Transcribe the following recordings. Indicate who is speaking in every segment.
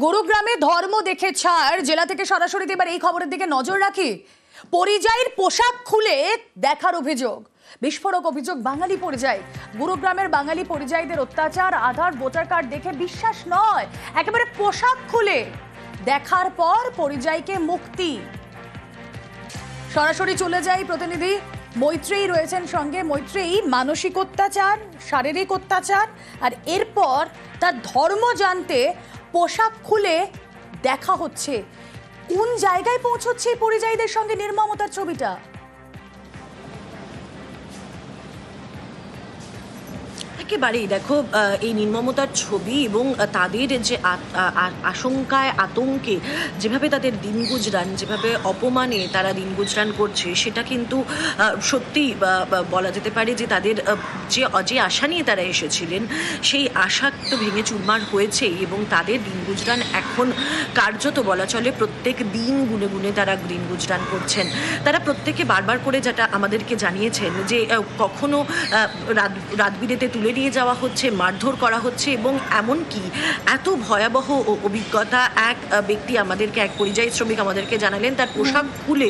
Speaker 1: গুরুগ্রামে ধর্ম দেখে ছাড়, জেলা থেকে সরাসরি এবার এই খবরের দিকে নজর রাখি। পরিযায়ীর পোশাক খুলে দেখার অভিযোগ, বিস্ফোরক অভিযোগ বাঙালি পরিযায়ী। গুরুগ্রামের বাঙালি পরিযায়ীদের অত্যাচার, আধার ভোটার কার্ড দেখে বিশ্বাস নয়, একেবারে পোশাক খুলে দেখার পর পরিযায়ীকে মুক্তি। সরাসরি চলে যাই, প্রতিনিধি মৈত্রেয়ী রয়েছেন সঙ্গে। মৈত্রেয়ী, মানসিক অত্যাচার, শারীরিক অত্যাচার, আর এরপর তার ধর্ম জানতে পোশাক খুলে দেখা হচ্ছে। কোন জায়গায় পৌঁছচ্ছে পরিযায়ীদের সঙ্গে নির্মমতার ছবিটা?
Speaker 2: একেবারেই দেখো, এই নির্মমতার ছবি এবং তাদের যে আশঙ্কায় আতঙ্কে যেভাবে তাদের দিন গুজরান, যেভাবে অপমানে তারা দিন গুজরান করছে, সেটা কিন্তু সত্যি বলা যেতে পারে যে তাদের যে আশা নিয়ে তারা এসেছিলেন সেই আশা তো ভেঙে চুরমার হয়েছে। এবং তাদের দিন গুজরান এখন কার্যত বলা চলে প্রত্যেক দিন গুনে গুনে তারা দিন গুজরান করছেন। তারা প্রত্যেকে বারবার করে যেটা আমাদেরকে জানিয়েছেন যে কখনো রাত বিরেতে তুলে নিয়ে যাওয়া হচ্ছে, মারধর করা হচ্ছে, এবং এমনকি এত ভয়াবহ অভিজ্ঞতা এক ব্যক্তি আমাদেরকে, এক পরিযায়ী শ্রমিক আমাদেরকে জানালেন তার পোশাক খুলে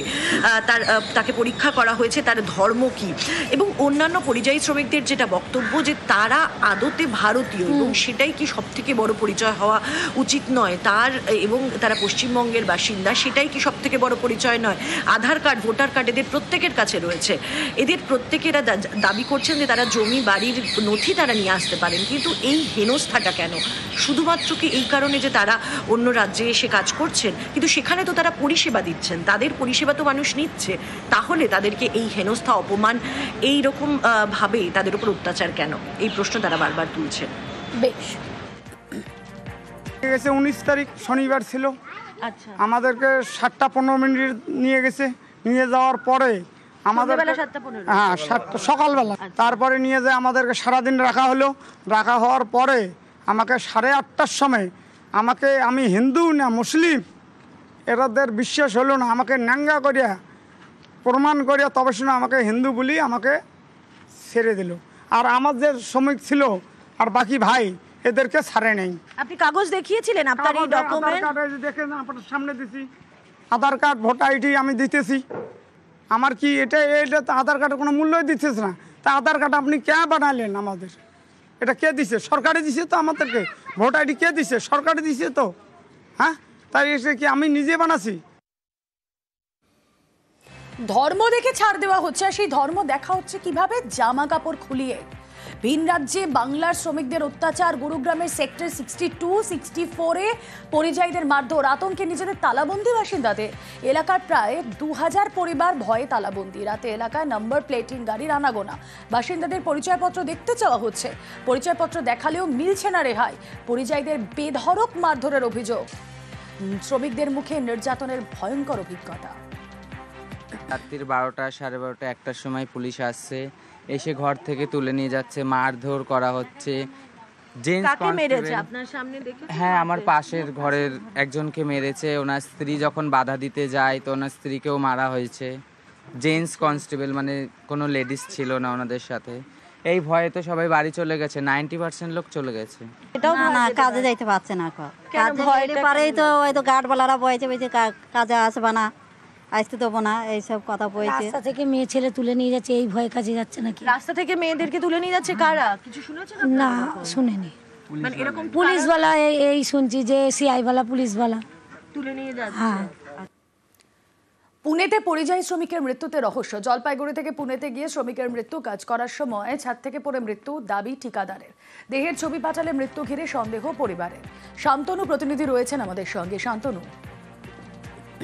Speaker 2: তাকে পরীক্ষা করা হয়েছে তার ধর্ম কি। এবং অন্যান্য পরিযায়ী শ্রমিকদের যেটা বক্তব্য যে তারা আদতে ভারতীয় এবং সেটাই কি সব থেকে বড় পরিচয় হওয়া উচিত নয় তার, এবং তারা পশ্চিমবঙ্গের বাসিন্দা সেটাই কি সব থেকে বড় পরিচয় নয়। আধার কার্ড, ভোটার কার্ড এদের প্রত্যেকের কাছে রয়েছে। এদের প্রত্যেকেরা দাবি করছেন যে তারা জমি বাড়ির নথি তারা নিয়ে আসতে পারেন, কিন্তু এই হেনস্থাটা কেন? শুধুমাত্র কি এই কারণে যে তারা অন্য রাজ্যে এসে কাজ করছেন, কিন্তু সেখানে তো তারা পরিষেবা দিচ্ছেন, তাদের পরিষেবা তো মানুষ নিচ্ছে, তাহলে তাদেরকে এই হেনস্থা, অপমান, এই রকম ভাবে তাদের উপর অত্যাচার কেন? এই প্রশ্ন তারা বারবার তুলছেন।
Speaker 1: বেশ,
Speaker 3: 19 তারিখ শনিবার ছিল।
Speaker 2: আচ্ছা,
Speaker 3: আমাদেরকে 7:15 নিয়ে গেছে। নিয়ে যাওয়ার পরে আমাদের সকালবেলা, তারপরে নিয়ে যায় আমাদেরকে সারাদিন রাখা হলো। রাখা হওয়ার পরে আমাকে 8:30টার সময় আমি হিন্দু না মুসলিম এরাদের বিশ্বাস হলো না, আমাকে ন্যাঙ্গা করিয়া প্রমাণ করিয়া তবে শুনে আমাকে হিন্দু বলি আমাকে ছেড়ে দিল। আর আমার যে শ্রমিক ছিল আর বাকি ভাই এদেরকে ছাড়ে নেই।
Speaker 2: আপনি কাগজ দেখিয়েছিলেন আপনার এই ডকুমেন্ট?
Speaker 3: দেখেন আপনার সামনে দিছি, আধার কার্ড, ভোটার আইডি আমি দিতেছি। আমার কি এটা তো আধার কার্ডের কোনো মূল্যই দিতেছে না। তা আধার কার্ড আপনি কে বানালেন? আমাদের এটা কে দিছে? সরকারে দিছে তো আমাদেরকে। ভোট আইডি কে দিছে? সরকারে দিছে তো। হ্যাঁ, তাই এসে কি আমি নিজে বানাছি?
Speaker 1: ধর্ম দেখে ছাড় দেওয়া হচ্ছে, আর সেই ধর্ম দেখা হচ্ছে কিভাবে? জামা কাপড় খুলিয়ে। ভিন রাজ্যে বাংলার শ্রমিকদের অত্যাচার, গুরুগ্রামের সেক্টর 62, 64-এ পরিযায়ীদের মারধর, আতঙ্কে নিজেদের তালাবন্দি বাসিন্দাদের। এলাকার প্রায় 2000 পরিবার ভয়ে তালাবন্দি। রাতে এলাকায় নাম্বার প্লেটিং গাড়ির আনাগোনা। বাসিন্দাদের পরিচয়পত্র দেখতে চাওয়া হচ্ছে, পরিচয়পত্র দেখালেও মিলছে না রেহাই। পরিযায়ীদের বেধড়ক মারধরের অভিযোগ, শ্রমিকদের মুখে নির্যাতনের ভয়ঙ্কর অভিজ্ঞতা।
Speaker 4: রাত্রির 12টা, 12:30, 1টার সময় পুলিশ আসছে, এসে ঘর থেকে তুলে নিয়ে যাচ্ছে, মারধর করা হচ্ছে। হ্যাঁ, আমার পাশের ঘরের একজনকে মেরেছে। ওনার স্ত্রী যখন বাধা দিতে যায় তো ওনার স্ত্রীকেও মারা হয়েছে। জেন্টস কনস্টেবল, মানে কোনো লেডিস ছিল না ওনাদের সাথে। এই ভয়ে তো সবাই বাড়ি চলে গেছে, 90% লোক চলে গেছে।
Speaker 5: না, কাজে যাইতে পারছে না। পারেই তো হয়তো গার্ডওয়ালারা বয়েছে কাজে আসবে না, আসতে দেবো না, এইসব কথা বলছে।
Speaker 6: রাস্তা থেকে মেয়ে ছেলে তুলে নিয়ে যাচ্ছে, এই ভয়ে কাজে যাচ্ছে নাকি?
Speaker 2: রাস্তা থেকে মেয়েদেরকে তুলে নিয়ে যাচ্ছে কারা? কিছু শুনেছেন?
Speaker 6: না, শুনিনি।
Speaker 2: মানে এরকম
Speaker 6: পুলিশওয়ালা, এই শুনছি যে সিআইওয়ালা, পুলিশওয়ালা
Speaker 2: তুলে নিয়ে যাচ্ছে।
Speaker 6: হ্যাঁ।
Speaker 1: পুনেতে পরিযায়ী শ্রমিকের মৃত্যুতে রহস্য। জলপাইগুড়ি থেকে পুনেতে গিয়ে শ্রমিকের মৃত্যু, কাজ করার সময় ছাদ থেকে পড়ে মৃত্যু, দাবি ঠিকাদারের। দেহের ছবি পাঠালে মৃত্যু ঘিরে সন্দেহ পরিবারের। শান্তনু প্রতিনিধি রয়েছেন আমাদের সঙ্গে। শান্তনু,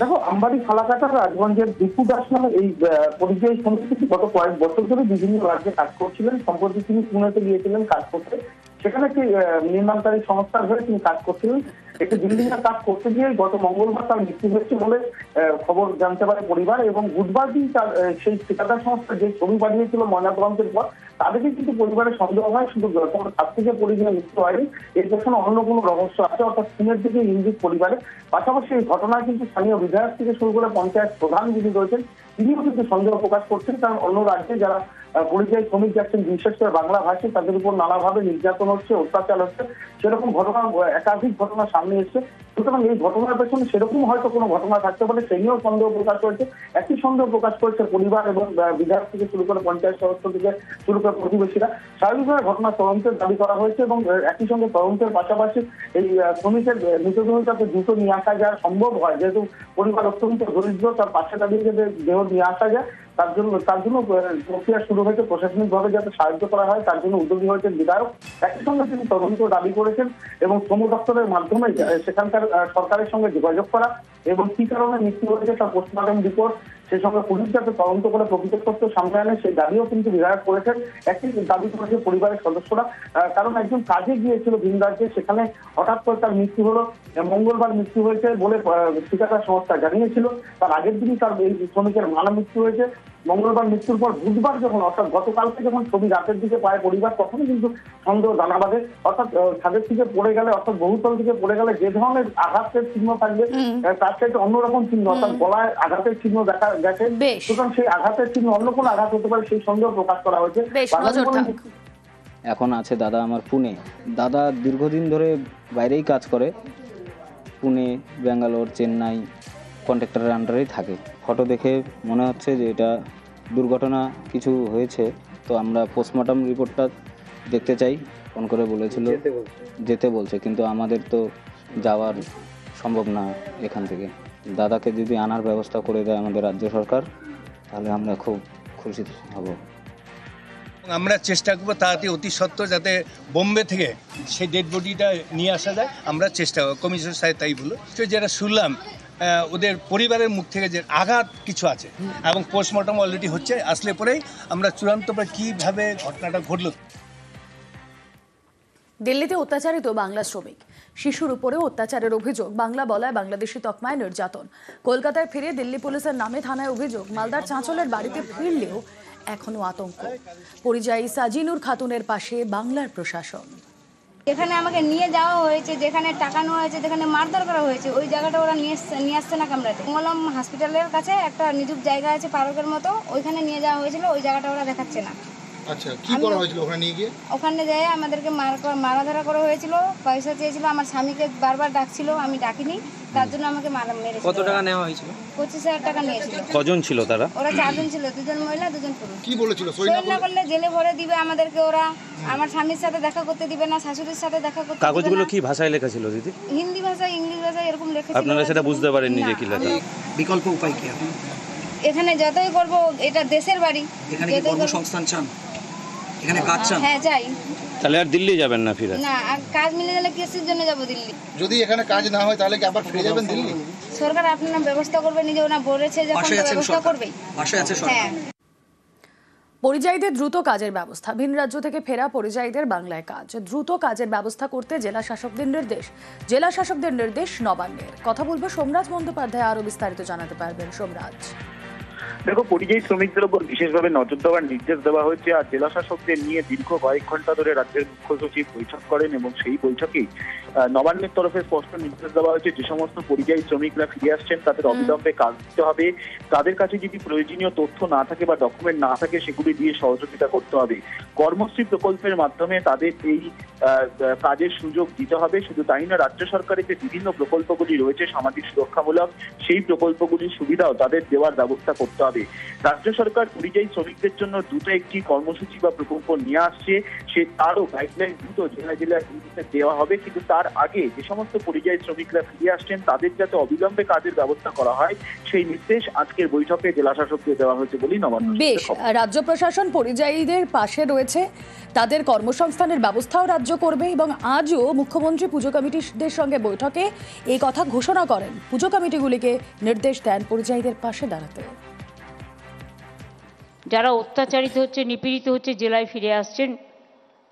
Speaker 7: দেখো, আমবাড়ি ফালাকাটা রাজগঞ্জের দীপু দাস নামে এই পরিযায়ী শ্রমিক গত কয়েক বছর ধরে বিভিন্ন রাজ্যে কাজ করছিলেন। সম্প্রতি তিনি পুনেতে গিয়েছিলেন কাজ করতে। সেখানে একটি নির্মাণকারী সংস্থার হয়ে তিনি কাজ করছিলেন। একটি বিল্ডিং এর কাজ করতে গিয়ে গত মঙ্গলবার তার মৃত্যু হয়েছে বলে খবর জানতে পারে পরিবার। এবং বুধবার দিন তার সেই ঠিকাদার সংস্থা যে ছবি পাঠিয়েছিল ময়নাতদন্তের পর তাদেরকে কিন্তু পরিবারের সন্দেহ হয় শুধু তার থেকে পরিযায়ী মৃত্যু হয়নি, এর পেছনে অন্য কোনো রহস্য আছে, অর্থাৎ খুনের দিকে ইঙ্গিত পরিবারের। পাশাপাশি এই ঘটনায় কিন্তু স্থানীয় বিধায়ক থেকে শুরু করে পঞ্চায়েত প্রধান যিনি রয়েছেন তিনিও কিন্তু সন্দেহ প্রকাশ করছেন, কারণ অন্য রাজ্যে যারা পরিযায়ী শ্রমিক যাচ্ছেন, বিশেষ করে বাংলা ভাষী, তাদের উপর নানাভাবে নির্যাতন হচ্ছে, অত্যাচার হচ্ছে, সেরকম ঘটনা একাধিক ঘটনা সামনে এসছে। সুতরাং এই ঘটনার পেছনে সেরকম হয়তো কোনো ঘটনা থাকতে পারে, সেই নিয়েও সন্দেহ প্রকাশ করেছে। একই সন্দেহ প্রকাশ করেছে পরিবার এবং বিধায়ক থেকে শুরু করে পঞ্চায়েত সদস্য থেকে শুরু করে প্রতিবেশীরা। স্বাভাবিকভাবে ঘটনার তদন্তের দাবি করা হয়েছে এবং একই সঙ্গে তদন্তের পাশাপাশি এই শ্রমিকের মৃতদেহ যাতে দ্রুত নিয়ে আসা যায় সম্ভব হয়, যেহেতু পরিবার অত্যন্ত দরিদ্র, তার পাশে দাঁড়িয়ে যাতে দেহ নিয়ে আসা যায় তার জন্য প্রক্রিয়া শুরু হয়েছে, প্রশাসনিকভাবে যাতে সাহায্য করা হয় তার জন্য উদ্যোগী হয়েছেন বিধায়ক। একই সঙ্গে তিনি তদন্ত দাবি করেছেন এবং শ্রম দপ্তরের মাধ্যমে সেখানকার সরকারের সঙ্গে যোগাযোগ করা এবং কি কারণে মৃত্যু হয়েছে তার পোস্টমর্টম রিপোর্ট, সেই সঙ্গে পুলিশ যাতে তদন্ত করে প্রকৃত তথ্য সামনে আনে সেই দাবিও কিন্তু বিধায়ক করেছেন। একই দাবি করেছে পরিবারের সদস্যরা, কারণ একজন কাজে গিয়েছিল ভিন রাজ্যে, সেখানে হঠাৎ করে তার মৃত্যু হলো। মঙ্গলবার মৃত্যু হয়েছে বলে ঠিকাদার সংস্থা জানিয়েছিল, তার আগের দিনই তার এই শ্রমিকের মারা মৃত্যু হয়েছে। মঙ্গলবার মৃত্যুর পর বুধবার যখন, অর্থাৎ গতকালকে যখন ছবি রাতের দিকে পায় পরিবার, তখনই কিন্তু সন্দেহ দানা বাঁধে। অর্থাৎ ছাদের থেকে পড়ে গেলে, অর্থাৎ বহুতল থেকে পড়ে গেলে যে ধরনের আঘাতের চিহ্ন থাকবে তার চাইতে অন্যরকম চিহ্ন, অর্থাৎ গলায় আঘাতের চিহ্ন দেখা গেছে। সুতরাং সেই আঘাতের চিহ্ন অন্য কোনো আঘাত হতে পারে, সেই সন্দেহ প্রকাশ করা হয়েছে।
Speaker 8: এখন আছে দাদা আমার পুনে। দাদা দীর্ঘদিন ধরে বাইরেই কাজ করে, পুনে, ব্যাঙ্গালোর, চেন্নাই কন্ট্রাক্টরের আন্ডারেই থাকে। ফটো দেখে মনে হচ্ছে যে এটা দুর্ঘটনা কিছু হয়েছে। তো আমরা পোস্টমর্টম রিপোর্টটা দেখতে চাই, ফোন করে বলেছিল যেতে বলছে, কিন্তু আমাদের তো যাওয়ার সম্ভব না এখান থেকে। দাদাকে যদি আনার ব্যবস্থা করে দেয় আমাদের রাজ্য সরকার, তাহলে আমরা খুব খুশি হব।
Speaker 9: আমরা চেষ্টা করবো তাড়াতাড়ি অতি সত্ত্বর যাতে বোম্বে থেকে সেই ডেড বডিটা নিয়ে আসা যায়, আমরা চেষ্টা করব। কমিশনার সাহেব তাই বলল। যেটা শুনলাম ওদের পরিবারের মুখ থেকে যে আঘাত কিছু আছে এবং পোস্টমর্টম অলরেডি হচ্ছে, আসলে পরেই আমরা চূড়ান্তভাবে কীভাবে ঘটনাটা ঘটল।
Speaker 1: দিল্লিতে অত্যাচারিত বাংলা শ্রমিক, শিশুর উপরেও অত্যাচারের অভিযোগ, বাংলা বলায় বাংলাদেশি তকমায় নির্যাতন। কলকাতায় ফিরে দিল্লি পুলিশের নামে থানায় অভিযোগ, মালদার চাঁচলের বাড়িতে ফিরলেও এখনো আতঙ্ক। পরিযায়ী সাজিনুর খাতুনের পাশে বাংলার প্রশাসন।
Speaker 10: এখানে আমাকে নিয়ে যাওয়া হয়েছে, যেখানে টাকা নেওয়া হয়েছে, যেখানে মারধর করা হয়েছে, ওই জায়গাটা ওরা নিয়ে আসছে না কামরাতে। মঙ্গলম হসপিটালের কাছে একটা নিযুক্ত জায়গা আছে পার্কের মতো, ওইখানে নিয়ে যাওয়া হয়েছিল, ওই জায়গাটা ওরা দেখাচ্ছে না।
Speaker 11: আচ্ছা, কি করা হয়েছিল ওখানে নিয়ে গিয়ে?
Speaker 10: ওখানে যেয়ে আমাদেরকে মারাধরা করা হয়েছিল, পয়সা চেয়েছিল, আমার স্বামীকে বারবার ডাকছিল, আমি ডাকিনি, তার জন্য আমাকে মেরেছিল।
Speaker 4: কত টাকা নেওয়া হয়েছিল?
Speaker 10: 25,000 টাকা নিয়েছিল।
Speaker 8: কজন ছিল তারা?
Speaker 10: ওরা 4 জন ছিল, 2 জন মহিলা 2 জন পুরুষ।
Speaker 11: কি বলেছিল?
Speaker 10: সই না করলে জেলে ভরে দিবে আমাদেরকে ওরা, আমার স্বামীর সাথে দেখা করতে দিবে না, শাশুড়ির সাথে দেখা করতে দিবে না।
Speaker 8: কাগজগুলো কি ভাষায় লেখা ছিল দিদি?
Speaker 10: হিন্দি ভাষা, ইংলিশ ভাষা এরকম লেখা ছিল।
Speaker 8: আপনারা সেটা বুঝতে পারেননি যে কি লেখা?
Speaker 11: বিকল্প উপায় কি এখন?
Speaker 10: এখানে যতই করব, এটা দেশের বাড়ি,
Speaker 11: এখানে কি কর্মসংস্থান চান? এখানে কাজ চান?
Speaker 10: হ্যাঁ চাই।
Speaker 8: তাহলে আর দিল্লি যাবেন না ফিরে?
Speaker 10: না, আর কাজ মিলে গেলে কিসের জন্য যাব দিল্লি?
Speaker 11: যদি এখানে কাজ না হয় তাহলে কি আবার ফিরে যাবেন দিল্লি?
Speaker 10: সরকার আপনার ব্যবস্থা করবে, নিজে ওনা বলেছে যখন ব্যবস্থা করবে।
Speaker 11: পাশে আছে সরকার।
Speaker 10: হ্যাঁ।
Speaker 1: পরিযায়ীদের দ্রুত কাজের ব্যবস্থা, ভিন রাজ্য থেকে ফেরা পরিযায়ীদের বাংলায় কাজ, দ্রুত কাজের ব্যবস্থা করতে জেলা শাসকদের নির্দেশ। জেলা শাসকদের নির্দেশ নবান্নের। কথা বলবো সোমরাজ বন্দ্যোপাধ্যায়, আরো বিস্তারিত জানাতে পারবেন সোমরাজ।
Speaker 12: দেখো, পরিযায়ী শ্রমিকদের উপর বিশেষভাবে নজর দেওয়ার নির্দেশ দেওয়া হয়েছে। আর জেলা শাসকদের নিয়ে দীর্ঘ কয়েক ঘন্টা ধরে রাজ্যের মুখ্য সচিব বৈঠক করেন এবং সেই বৈঠকেই নবান্নের তরফে স্পষ্ট নির্দেশ দেওয়া হয়েছে যে সমস্ত পরিযায়ী শ্রমিকরা ফিরে আসছেন তাদের অবিলম্বে কাজ দিতে হবে। তাদের কাছে যদি প্রয়োজনীয় তথ্য না থাকে বা ডকুমেন্ট না থাকে সেগুলি দিয়ে সহযোগিতা করতে হবে। কর্মশ্রী প্রকল্পের মাধ্যমে তাদের এই কাজের সুযোগ দিতে হবে। শুধু তাই না, রাজ্য সরকারের যে বিভিন্ন প্রকল্পগুলি রয়েছে সামাজিক সুরক্ষামূলক, সেই প্রকল্পগুলির সুবিধাও তাদের দেওয়ার ব্যবস্থা করতে হবে। রাজ্য সরকার পরিযায়ী শ্রমিকদের জন্য দ্রুত একটি কর্মসূচি বা প্রকল্প নিয়ে আসছে, সে তারও গাইডলাইন দ্রুত জেলায় দেওয়া হবে। কিন্তু তার আগে যে সমস্ত পরিযায়ী শ্রমিকরা ফিরে আসছেন তাদের যাতে অবিলম্বে কাজের ব্যবস্থা করা হয়, সেই নির্দেশ আজকের বৈঠকে জেলা শাসকদের দেওয়া হয়েছে বলেই নবান্ন।
Speaker 1: বেশ, রাজ্য প্রশাসন পরিযায়ীদের পাশে রয়েছে, তাদের কর্মসংস্থানের ব্যবস্থাও রাজ্য করবে এবং আজও মুখ্যমন্ত্রী পুজো কমিটিদের সঙ্গে বৈঠকে এই কথা ঘোষণা করেন। পুজো কমিটিগুলিকে নির্দেশ দেন পরিযায়ীদের পাশে দাঁড়াতে।
Speaker 13: যারা অত্যাচারিত হচ্ছে, নিপীড়িত হচ্ছে, জেলায় ফিরে আসছেন,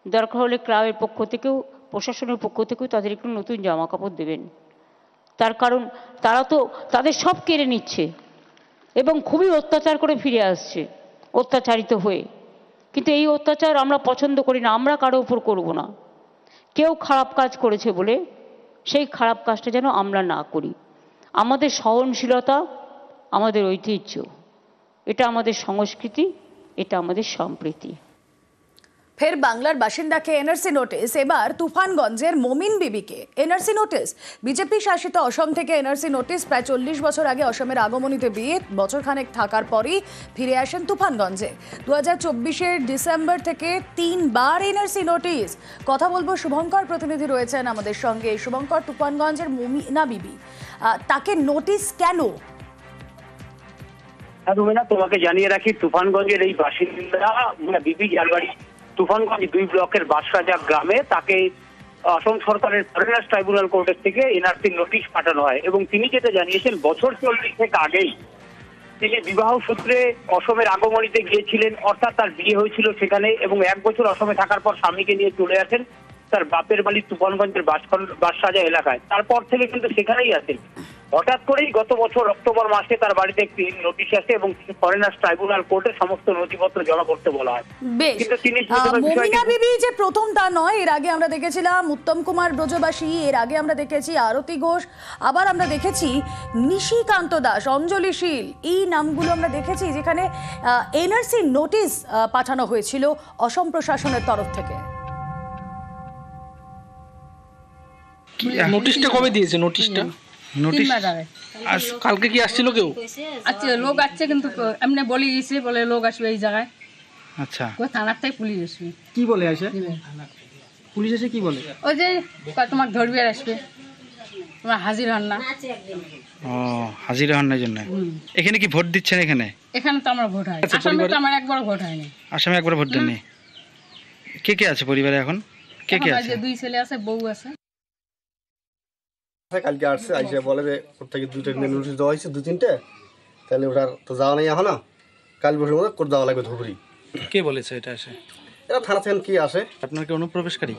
Speaker 13: দরকার হলে ক্লাবের পক্ষ থেকেও, প্রশাসনের পক্ষ থেকেও তাদের একটু নতুন জামা কাপড় দেবেন। তার কারণ তারা তো তাদের সব কেড়ে নিচ্ছে এবং খুবই অত্যাচার করে ফিরে আসছে অত্যাচারিত হয়ে। কিন্তু এই অত্যাচার আমরা পছন্দ করি না, আমরা কারো উপর করব না। কেউ খারাপ কাজ করেছে বলে সেই খারাপ কাজটা যেন আমরা না করি। আমাদের সহনশীলতা, আমাদের ঐতিহ্য, এটা আমাদের সংস্কৃতি, এটা আমাদের সম্প্রীতি।
Speaker 1: ফের বাংলার বাসিন্দাকে এনআরসি নোটিশ, এবার তুফানগঞ্জের মমিন বিবিকে এনআরসি নোটিশ। বিজেপি শাসিত অসম থেকে এনআরসি নোটিশ। প্রায় 40 বছর আগে অসমের আগমনীতে বিয়ে, বছরখানেক থাকার পরই ফিরে আসেন তুফানগঞ্জে। 2024 ডিসেম্বর থেকে 3 বার এনআরসি নোটিশ। কথা বলবো, শুভঙ্কর প্রতিনিধি রয়েছেন আমাদের সঙ্গে। শুভঙ্কর, তুফানগঞ্জের মমিনা বিবি, তাকে নোটিশ কেন?
Speaker 14: রুমেনা, তোমাকে জানিয়ে রাখি, তুফানগঞ্জের এই বাসিন্দা বিবি, যার বাড়ি তুফানগঞ্জ 2 ব্লকের বাসরাজা গ্রামে, তাকে অসম সরকারের ফরেনার্স ট্রাইব্যুনাল কোর্টের থেকে এনআরসি নোটিশ পাঠানো হয়। এবং তিনি যেটা জানিয়েছেন, বছর 40 থেকে আগেই তিনি বিবাহ সূত্রে অসমের আগমনীতে গিয়েছিলেন, অর্থাৎ তার বিয়ে হয়েছিল সেখানে, এবং 1 বছর অসমে থাকার পর স্বামীকে নিয়ে চলে আসেন তার বাপের বাড়ি তুফানগঞ্জের বাসরাজা এলাকায়। তারপর থেকে কিন্তু সেখানেই আছেন। হঠাৎ করেই গত বছর অক্টোবর মাসে তার বাড়িতে একটি নোটিশ আসে এবং ফরেনার্স ট্রাইব্যুনাল কোর্টে সমস্ত নথিপত্র জমা করতে বলা হয়। কিন্তু তিনি
Speaker 1: মমিনা বিবি যে প্রথম তা নয়, এর আগে আমরা দেখেছিলাম উত্তম কুমার ব্রজবাসী, এর আগে আমরা দেখেছি আরতি ঘোষ, আবার আমরা দেখেছি নিশিকান্ত দাস, অঞ্জলি শীল, এই নামগুলো আমরা দেখেছি যেখানে এনআরসি নোটিশ পাঠানো হয়েছিল অসম প্রশাসনের তরফ থেকে।
Speaker 15: নোটিশটা কবে দিয়েছে? নোটিশটা নোটিশ আজ কালকে কি আসছিল কেউ?
Speaker 16: আচ্ছা, লোক আসছে, কিন্তু এমনি বলে গেছে, বলে লোক আসবে এই জায়গায়।
Speaker 15: আচ্ছা,
Speaker 16: ওই থানার থেকে পুলিশ আসবে।
Speaker 15: কি বলে আসে পুলিশ? এসে কি বলে?
Speaker 16: ওই যে তোমার ধরবে আসবে, তোমার হাজির হন না।
Speaker 15: ও, হাজির হন না জন্য। এখানে কি ভোট দিচ্ছেন?
Speaker 16: এখানে তো আমার ভোট হয়, আসামে তো আমার একবার ভোট হয়নি।
Speaker 15: আসামে একবার ভোট দেননি? কে কে আছে পরিবারে এখন? কে কে আছে?
Speaker 16: 2 ছেলে আছে, বউ আছে।
Speaker 17: কালকে আসছে, আইসে বলে যে ওর থেকে 2টা নোটিশ দেওয়া হয়েছে, 2-3টে, তাহলে ওটার তো যাওয়া নেই এখনো, কাল বসে মধ্যে করে যাওয়া লাগবে ধুবড়ি।
Speaker 15: কে বলেছে এটা? আসে
Speaker 17: এরা থানা থেকে কি আসে?
Speaker 15: আপনার কি অনুপ্রবেশকারী?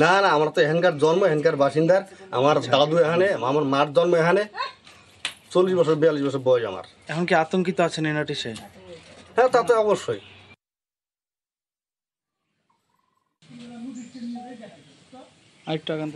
Speaker 17: না না, আমার তো এখানকার জন্ম, এখানকার বাসিন্দার। আমার দাদু এখানে, আমার মার জন্ম এখানে। 40 বছর 42 বছর বয়স আমার।
Speaker 15: এখন কি আতঙ্কিত আছেন এই নোটিশে?
Speaker 17: হ্যাঁ, তা তো অবশ্যই।
Speaker 15: আরেকটু আগান।